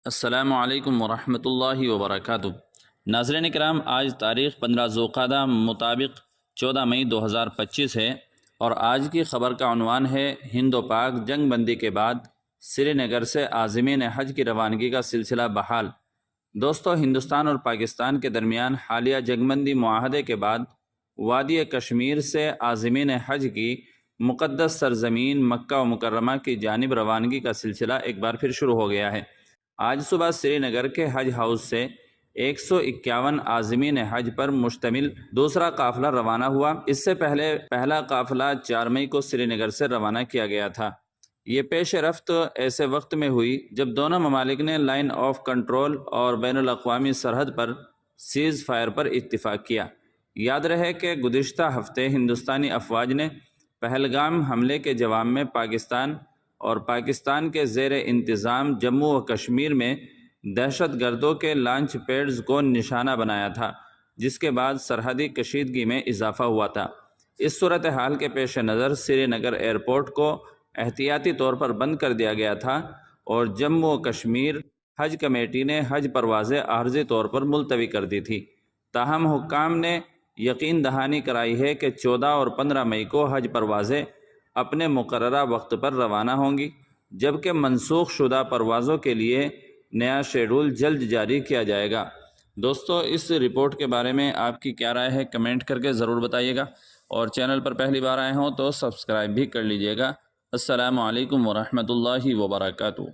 السلام علیکم ورحمۃ اللہ وبرکاتہ۔ ناظرین کرام، آج تاریخ 15 ذوالقعدہ مطابق 14 مئی 2025 ہے اور آج کی خبر کا عنوان ہے ہند و پاک جنگ بندی کے بعد سری نگر سے عازمین حج کی روانگی کا سلسلہ بحال۔ دوستو، ہندوستان اور پاکستان کے درمیان حالیہ جنگ بندی معاہدے کے بعد وادی کشمیر سے عازمین حج کی مقدس سرزمین مکہ و مکرمہ کی جانب روانگی کا سلسلہ ایک بار پھر شروع ہو گیا ہے۔ آج صبح سری نگر کے حج ہاؤس سے 151 عازمین حج پر مشتمل دوسرا قافلہ روانہ ہوا۔ اس سے پہلے پہلا قافلہ 4 مئی کو سری نگر سے روانہ کیا گیا تھا۔ یہ پیش رفت ایسے وقت میں ہوئی جب دونوں ممالک نے لائن آف کنٹرول اور بین الاقوامی سرحد پر سیز فائر پر اتفاق کیا۔ یاد رہے کہ گزشتہ ہفتے ہندوستانی افواج نے پہلگام حملے کے جواب میں پاکستان کے زیر انتظام جموں و کشمیر میں دہشت گردوں کے لانچ پیڈز کو نشانہ بنایا تھا، جس کے بعد سرحدی کشیدگی میں اضافہ ہوا تھا۔ اس صورتحال کے پیش نظر سری نگر ایئرپورٹ کو احتیاطی طور پر بند کر دیا گیا تھا اور جموں و کشمیر حج کمیٹی نے حج پروازیں عارضی طور پر ملتوی کر دی تھی۔ تاہم حکام نے یقین دہانی کرائی ہے کہ 14 اور 15 مئی کو حج پروازیں اپنے مقررہ وقت پر روانہ ہوں گی، جبکہ منسوخ شدہ پروازوں کے لیے نیا شیڈول جلد جاری کیا جائے گا۔ دوستو، اس رپورٹ کے بارے میں آپ کی کیا رائے ہے؟ کمنٹ کر کے ضرور بتائیے گا، اور چینل پر پہلی بار آئے ہوں تو سبسکرائب بھی کر لیجئے گا۔ السلام علیکم ورحمۃ اللہ وبرکاتہ۔